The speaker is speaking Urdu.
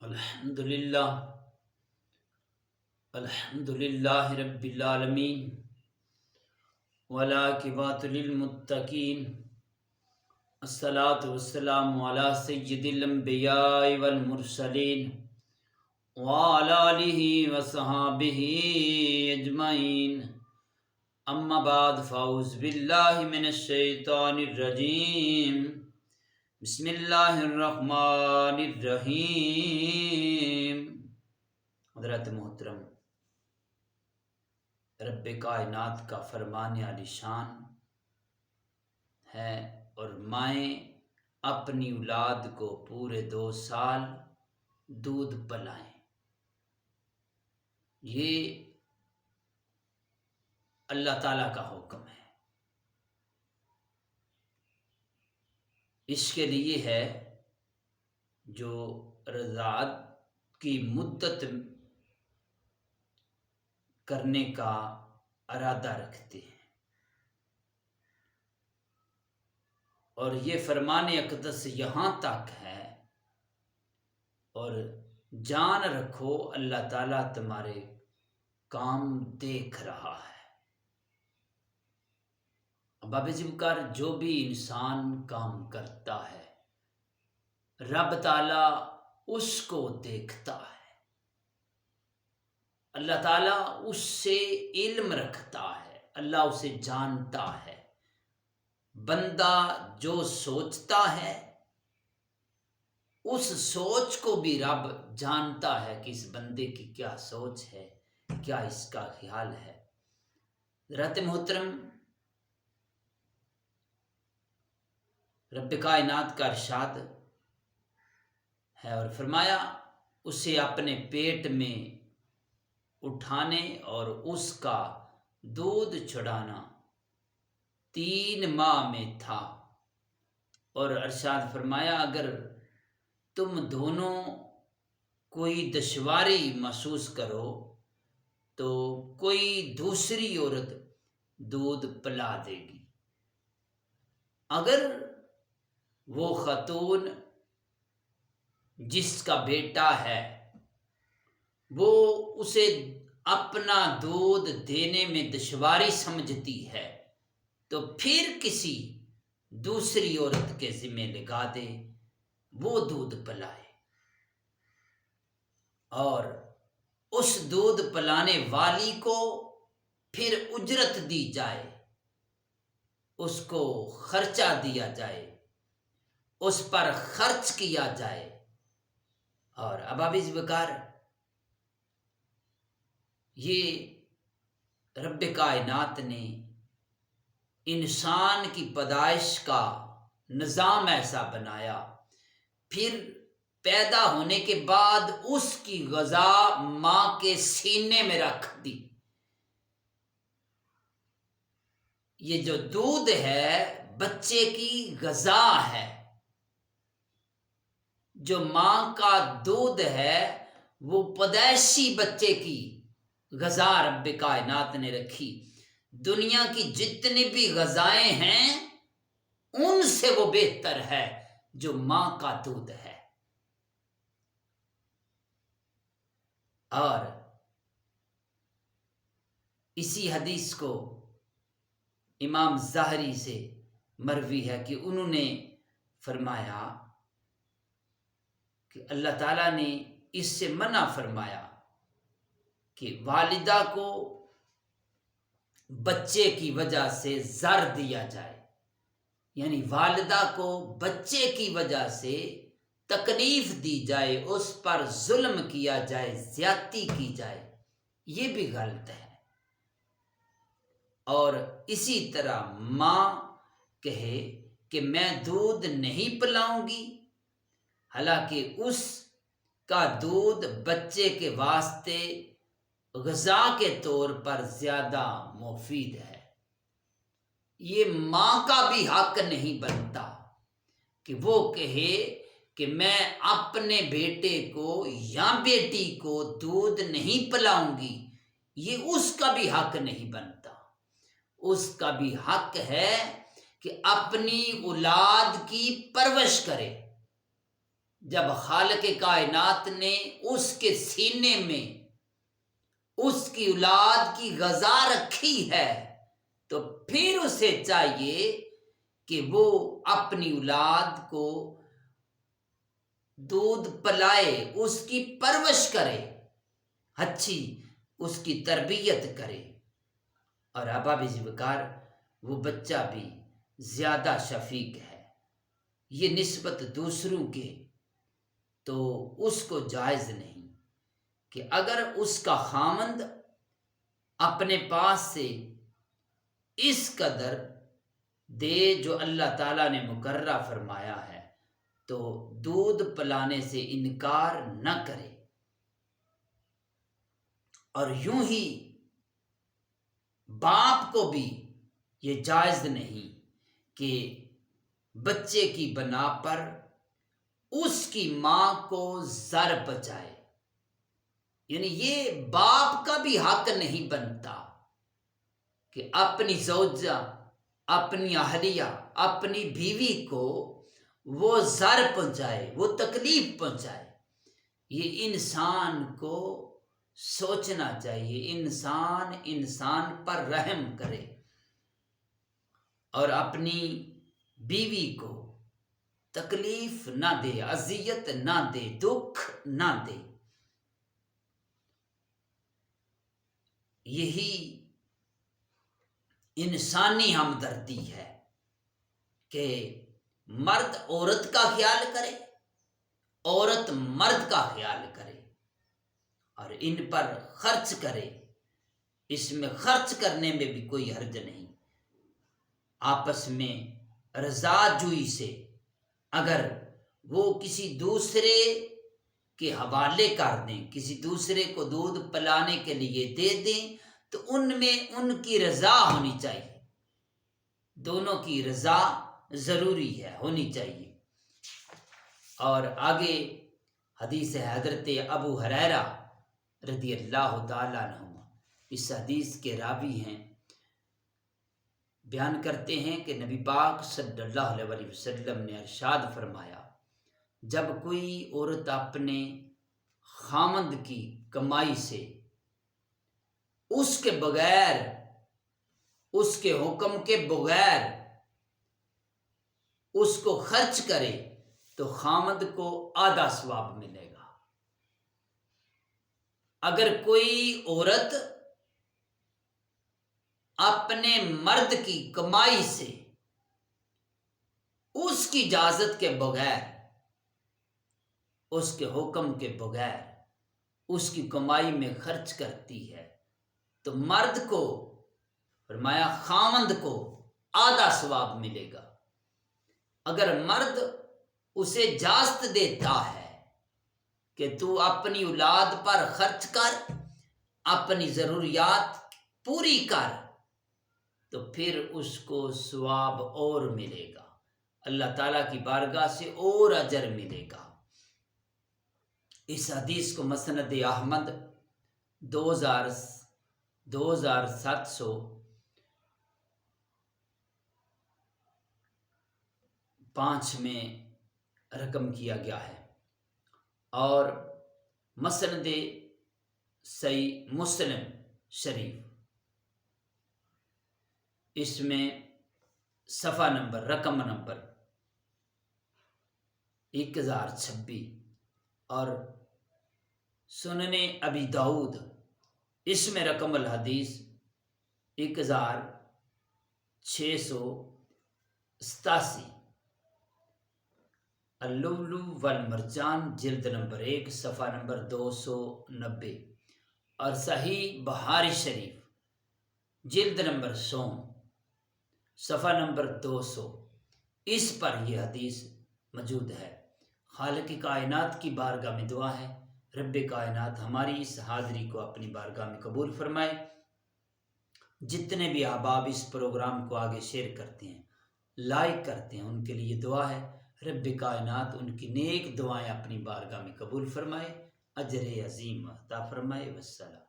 الحمدللہ الحمدللہ رب العالمین والعاقبۃ للمتقین الصلاۃ والسلام علی سید الانبیاء والمرسلین وعلی آلہ وصحابہ اجمعین اما بعد فاعوذ باللہ من الشیطان الرجیم بسم اللہ الرحمن الرحیم۔ حضرت محترم رب کائنات کا فرمان عالی شان ہے اور مائیں اپنی اولاد کو پورے 2 سال دودھ پلائیں۔ یہ اللہ تعالیٰ کا حکم ہے۔ اس کے لیے ہے جو رضاعت کی مدت کرنے کا ارادہ رکھتے ہیں، اور یہ فرمان اقدس یہاں تک ہے، اور جان رکھو اللہ تعالیٰ تمہارے کام دیکھ رہا ہے۔ باب ذکر جو بھی انسان کام کرتا ہے رب تعالیٰ اس کو دیکھتا ہے، اللہ تعالیٰ اس سے علم رکھتا ہے، اللہ اسے جانتا ہے۔ بندہ جو سوچتا ہے اس سوچ کو بھی رب جانتا ہے کہ اس بندے کی کیا سوچ ہے، کیا اس کا خیال ہے۔ حضرت محترم رب کائنات کا ارشاد ہے اور فرمایا اسے اپنے پیٹ میں اٹھانے اور اس کا دودھ چھڑانا 3 ماہ میں تھا، اور ارشاد فرمایا اگر تم دونوں کوئی دشواری محسوس کرو تو کوئی دوسری عورت دودھ پلا دے گی۔ اگر وہ خاتون جس کا بیٹا ہے وہ اسے اپنا دودھ دینے میں دشواری سمجھتی ہے تو پھر کسی دوسری عورت کے ذمہ لگا دے، وہ دودھ پلائے، اور اس دودھ پلانے والی کو پھر اجرت دی جائے، اس کو خرچہ دیا جائے، اس پر خرچ کیا جائے۔ اور ابابیز بکار یہ رب کائنات نے انسان کی پیدائش کا نظام ایسا بنایا، پھر پیدا ہونے کے بعد اس کی غذا ماں کے سینے میں رکھ دی۔ یہ جو دودھ ہے بچے کی غذا ہے، جو ماں کا دودھ ہے وہ پیدائشی بچے کی غذا رب کائنات نے رکھی۔ دنیا کی جتنی بھی غذائیں ہیں ان سے وہ بہتر ہے جو ماں کا دودھ ہے۔ اور اسی حدیث کو امام ظاہری سے مروی ہے کہ انہوں نے فرمایا کہ اللہ تعالیٰ نے اس سے منع فرمایا کہ والدہ کو بچے کی وجہ سے زر دیا جائے، یعنی والدہ کو بچے کی وجہ سے تکلیف دی جائے، اس پر ظلم کیا جائے، زیادتی کی جائے، یہ بھی غلط ہے۔ اور اسی طرح ماں کہے کہ میں دودھ نہیں پلاؤں گی، حالانکہ اس کا دودھ بچے کے واسطے غذا کے طور پر زیادہ مفید ہے۔ یہ ماں کا بھی حق نہیں بنتا کہ وہ کہے کہ میں اپنے بیٹے کو یا بیٹی کو دودھ نہیں پلاؤں گی، یہ اس کا بھی حق نہیں بنتا۔ اس کا بھی حق ہے کہ اپنی اولاد کی پرورش کرے، جب خالق کائنات نے اس کے سینے میں اس کی اولاد کی غذا رکھی ہے تو پھر اسے چاہیے کہ وہ اپنی اولاد کو دودھ پلائے، اس کی پرورش کرے، اچھی اس کی تربیت کرے، اور ابا بھی ذوقار وہ بچہ بھی زیادہ شفیق ہے، یہ نسبت دوسروں کے، تو اس کو جائز نہیں کہ اگر اس کا خامند اپنے پاس سے اس قدر دے جو اللہ تعالیٰ نے مقررہ فرمایا ہے تو دودھ پلانے سے انکار نہ کرے۔ اور یوں ہی باپ کو بھی یہ جائز نہیں کہ بچے کی بنا پر اس کی ماں کو زر بچائے، یعنی یہ باپ کا بھی حق نہیں بنتا کہ اپنی زوجہ، اپنی اہلیہ، اپنی بیوی کو وہ زر پہنچائے، وہ تکلیف پہنچائے۔ یہ انسان کو سوچنا چاہیے، انسان پر رحم کرے اور اپنی بیوی کو تکلیف نہ دے، اذیت نہ دے، دکھ نہ دے۔ یہی انسانی ہمدردی ہے کہ مرد عورت کا خیال کرے، عورت مرد کا خیال کرے اور ان پر خرچ کرے۔ اس میں خرچ کرنے میں بھی کوئی حرج نہیں، آپس میں رضا جوئی سے اگر وہ کسی دوسرے کے حوالے کر دیں، کسی دوسرے کو دودھ پلانے کے لیے دے دیں تو ان میں ان کی رضا ہونی چاہیے، دونوں کی رضا ضروری ہے، ہونی چاہیے۔ اور آگے حدیث حضرت ابو ہریرہ رضی اللہ تعالیٰ عنہ، اس حدیث کے راوی ہیں، بیان کرتے ہیں کہ نبی پاک صلی اللہ علیہ وسلم نے ارشاد فرمایا، جب کوئی عورت اپنے خامند کی کمائی سے اس کے بغیر، اس کے حکم کے بغیر اس کو خرچ کرے تو خامند کو آدھا ثواب ملے گا۔ اگر کوئی عورت اپنے مرد کی کمائی سے اس کی اجازت کے بغیر، اس کے حکم کے بغیر اس کی کمائی میں خرچ کرتی ہے تو مرد کو، فرمایا خامند کو آدھا ثواب ملے گا۔ اگر مرد اسے اجازت دیتا ہے کہ تو اپنی اولاد پر خرچ کر، اپنی ضروریات پوری کر، تو پھر اس کو ثواب اور ملے گا، اللہ تعالیٰ کی بارگاہ سے اور اجر ملے گا۔ اس حدیث کو مسند احمد 2705 میں رقم کیا گیا ہے، اور مسند صحیح مسلم شریف اس میں صفحہ نمبر، رقم نمبر 1026، اور سنن ابی داؤد اس میں رقم الحدیث 1687، اللؤلؤ والمرجان جلد نمبر 1 صفحہ نمبر 290، اور صحیح بخاری شریف جلد نمبر 100 صفحہ نمبر 200، اس پر یہ حدیث موجود ہے۔ خالق کائنات کی بارگاہ میں دعا ہے، رب کائنات ہماری اس حاضری کو اپنی بارگاہ میں قبول فرمائے۔ جتنے بھی احباب اس پروگرام کو آگے شیئر کرتے ہیں، لائک کرتے ہیں، ان کے لیے دعا ہے، رب کائنات ان کی نیک دعائیں اپنی بارگاہ میں قبول فرمائے، اجر عظیم عطا فرمائے۔ والسلام۔